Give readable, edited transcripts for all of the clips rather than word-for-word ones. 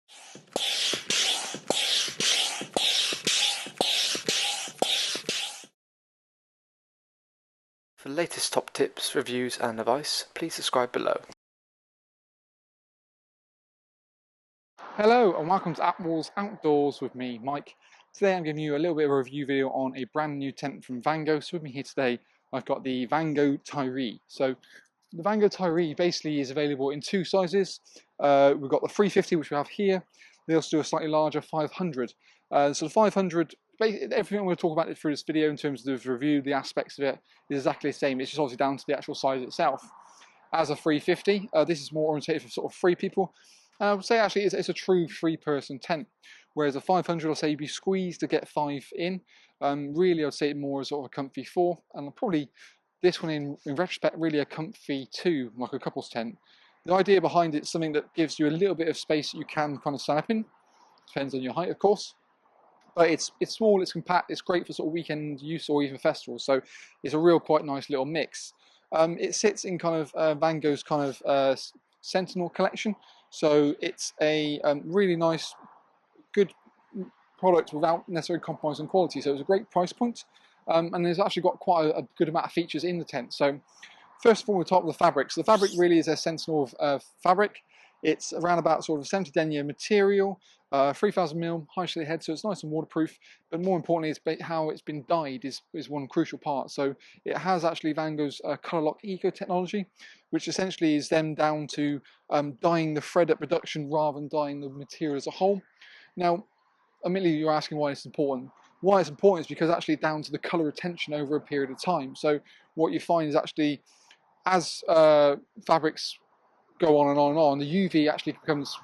For the latest top tips, reviews and advice, please subscribe below. Hello and welcome to Attwoolls Outdoors with me, Mike. Today I'm giving you a little bit of a review video on a brand new tent from Vango. So with me here today, I've got the Vango Tiree. So the Vango Tiree basically is available in two sizes. We've got the 350, which we have here. They also do a slightly larger 500. So the 500, everything I'm going to talk about through this video in terms of the review, the aspects of it, is exactly the same. It's just obviously down to the actual size itself. As a 350, this is more orientated for sort of three people. I would say actually it's a true three-person tent, whereas a 500 I'll say you'd be squeezed to get 5 in. Really I'd say it more as sort of a comfy 4, and probably this one in retrospect really a comfy 2, like a couple's tent. The idea behind it is something that gives you a little bit of space that you can kind of stand up in. Depends on your height, of course. But it's small, it's compact, it's great for sort of weekend use or even festivals. So it's a real quite nice little mix. It sits in kind of Vango's kind of Sentinel collection. So it's a really nice, good product without necessarily compromising quality. So it's a great price point. And there's actually got quite a good amount of features in the tent. So first of all, we talk about the fabric. So the fabric really is a Sentinel fabric. It's around about sort of 70 denier material, 3000mm high shade head, so it's nice and waterproof. But more importantly, it's how it's been dyed is one crucial part. So it has actually Vango's Color Lock Eco technology, which essentially is them down to dyeing the thread at production rather than dyeing the material as a whole. Now, immediately you're asking why it's important. Why it's important is because actually down to the color retention over a period of time. So what you find is actually as fabrics go on and on and on, the UV actually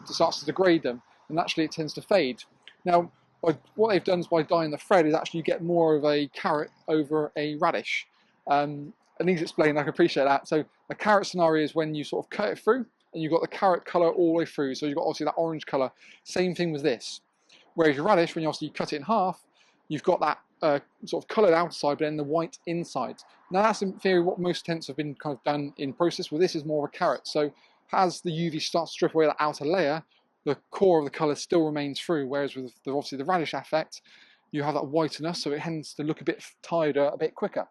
starts to degrade them, and actually it tends to fade. Now, what they've done is by dyeing the thread is actually you get more of a carrot over a radish. I need to explain, I can appreciate that. So a carrot scenario is when you sort of cut it through, and you've got the carrot colour all the way through, so you've got obviously that orange colour. Same thing with this. Whereas your radish, when you obviously cut it in half, you've got that sort of coloured outside, but then the white inside. Now that's in theory what most tents have been kind of done in process. Well, this is more of a carrot. So as the UV starts to strip away that outer layer, the core of the colour still remains through, whereas with obviously the radish effect, you have that whiteness, so it tends to look a bit tighter, a bit quicker.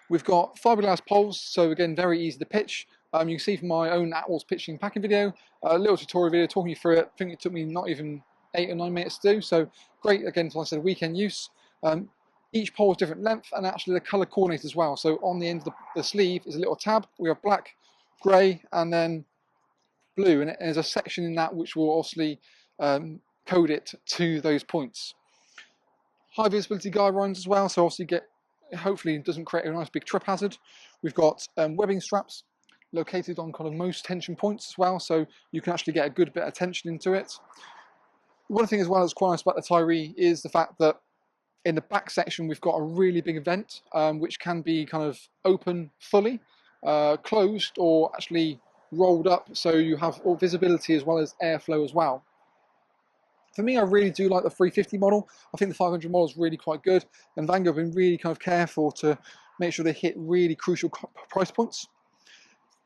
We've got fiberglass poles, so again, very easy to pitch. You can see from my own Attwoolls pitching packing video, a little tutorial video talking you through it. I think it took me not even 8 or 9 minutes to do, so great, again, like I said, weekend use. Each pole is different length, and actually the colour coordinated as well. So on the end of the sleeve is a little tab. We have black, grey, and then blue, and there's a section in that which will obviously code it to those points. High visibility guide lines as well, so obviously hopefully it doesn't create a nice big trip hazard. We've got webbing straps located on kind of most tension points as well, so you can actually get a good bit of tension into it. One thing as well that's quite nice about the Tiree is the fact that in the back section we've got a really big vent which can be kind of open fully, closed, or actually rolled up, so you have all visibility as well as airflow as well. For me, I really do like the 350 model. I think the 500 model is really quite good, and Vango have been really kind of careful to make sure they hit really crucial price points.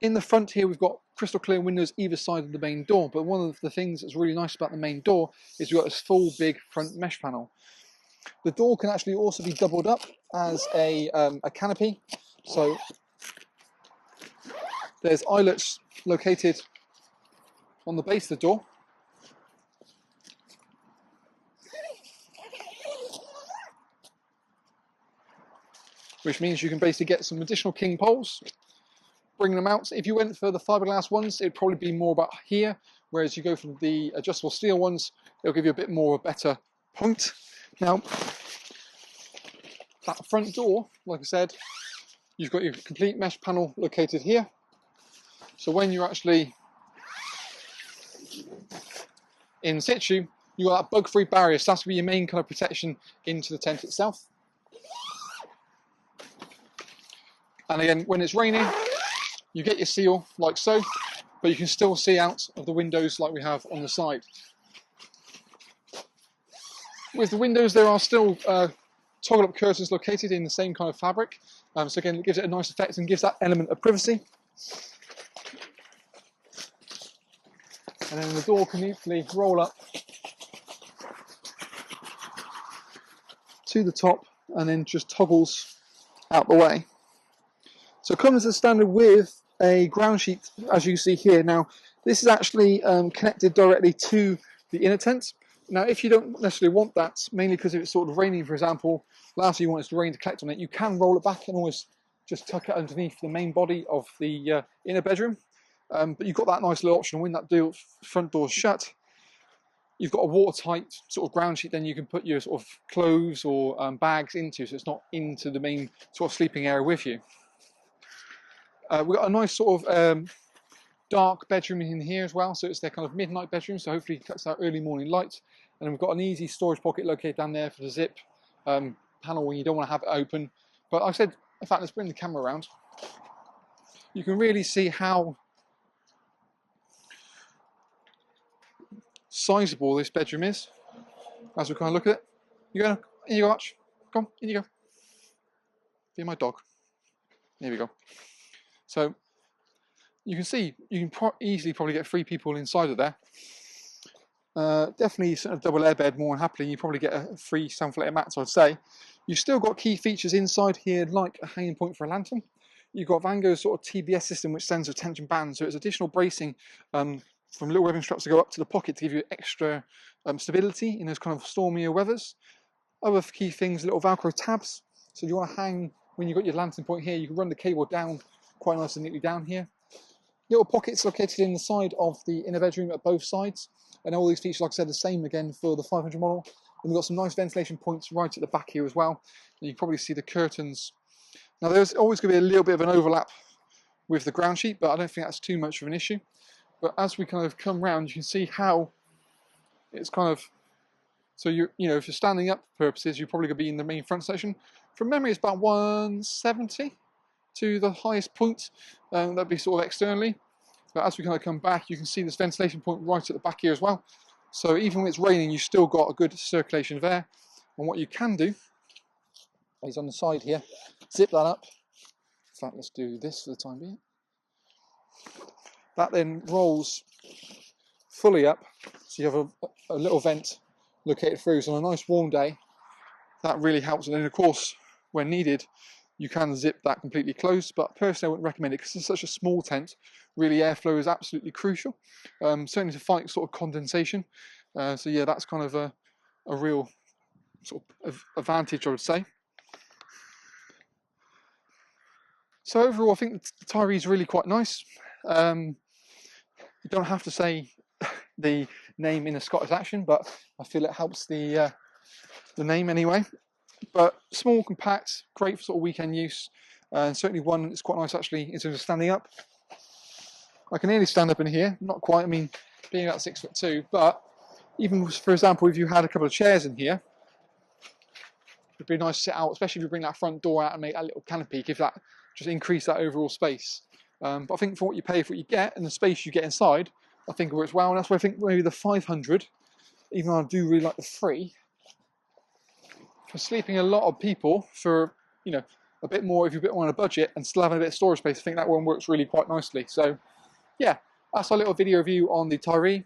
In the front here, we've got crystal clear windows either side of the main door, but one of the things that's really nice about the main door is we've got this full big front mesh panel. The door can actually also be doubled up as a canopy, so there's eyelets located on the base of the door, which means you can basically get some additional king poles, bring them out. If you went for the fiberglass ones, it'd probably be more about here, whereas you go for the adjustable steel ones, it'll give you a bit more of a better point. Now, that front door, like I said, you've got your complete mesh panel located here. So when you're actually in situ, you've got that bug-free barrier, so that's going to be your main kind of protection into the tent itself. And again, when it's raining, you get your seal like so, but you can still see out of the windows like we have on the side. With the windows, there are still toggle up curtains located in the same kind of fabric. So again, it gives it a nice effect and gives that element of privacy. and then the door can easily roll up to the top and then just toggles out the way. So it comes as standard with a ground sheet, as you see here. Now, this is actually connected directly to the inner tent. Now, if you don't necessarily want that, mainly because if it's sort of raining, for example, last thing you want is the rain to collect on it, you can roll it back and always just tuck it underneath the main body of the inner bedroom. But you've got that nice little option when that front door's shut. You've got a watertight sort of ground sheet, then you can put your sort of clothes or bags into, so it's not into the main sort of sleeping area with you. We've got a nice sort of dark bedroom in here as well, so it's their kind of midnight bedroom, so hopefully it cuts out early morning light. And then we've got an easy storage pocket located down there for the zip panel when you don't want to have it open. But like I said, in fact, let's bring the camera around. You can really see how sizable this bedroom is as we kind of look at it. In you go, Arch. Come on, in you go. Be my dog. There we go. So you can see you can easily probably get 3 people inside of there. Definitely sort of double air bed more than happily. You probably get a free sunflower mats, I'd say. You've still got key features inside here, like a hanging point for a lantern. You've got Vango's sort of TBS system, which sends a tension band, so it's additional bracing from little webbing straps to go up to the pocket to give you extra stability in those kind of stormier weathers. Other key things, little Velcro tabs. So if you want to hang, when you've got your lantern point here, you can run the cable down quite nice and neatly down here. Little pockets located in the side of the inner bedroom at both sides. And all these features, like I said, the same again for the 500 model. And we've got some nice ventilation points right at the back here as well. And you can probably see the curtains. Now there's always going to be a little bit of an overlap with the ground sheet, but I don't think that's too much of an issue. But as we kind of come round, you can see how it's kind of, so if you're standing up purposes, you're probably going to be in the main front section. From memory, it's about 170 to the highest point. That'd be sort of externally. But as we kind of come back, you can see this ventilation point right at the back here as well. So even when it's raining, you've still got a good circulation of air. And what you can do is on the side here, zip that up. In fact, let's do this for the time being. That then rolls fully up, so you have a little vent located through. So on a nice warm day, that really helps. And then of course, when needed, you can zip that completely closed, but personally I wouldn't recommend it because it's such a small tent. Really, airflow is absolutely crucial, certainly to fight sort of condensation. So yeah, that's kind of a real sort of advantage, I would say. So overall, I think the Tiree is really quite nice. You don't have to say the name in a Scottish accent, but I feel it helps the name anyway. But small, compact, great for sort of weekend use, and certainly one that's quite nice actually in terms of standing up. I can nearly stand up in here, not quite, I mean, being about 6'2", but even for example, if you had a couple of chairs in here, it'd be nice to sit out, especially if you bring that front door out and make that little canopy, give that, just increase that overall space. But I think for what you pay for what you get and the space you get inside, I think it works well, and that's why I think maybe the 500, even though I do really like the 3, for sleeping a lot of people for, a bit more if you're a bit more on a budget and still having a bit of storage space, I think that one works really quite nicely. So yeah, that's our little video review on the Tiree.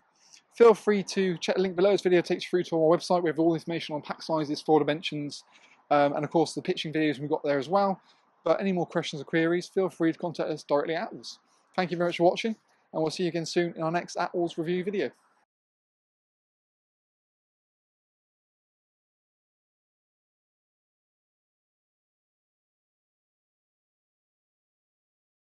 Feel free to check the link below. This video takes you through to our website. We have all the information on pack sizes, floor dimensions, and of course the pitching videos we've got there as well. But any more questions or queries, feel free to contact us directly at Attwoolls. Thank you very much for watching, and we'll see you again soon in our next Attwoolls review video.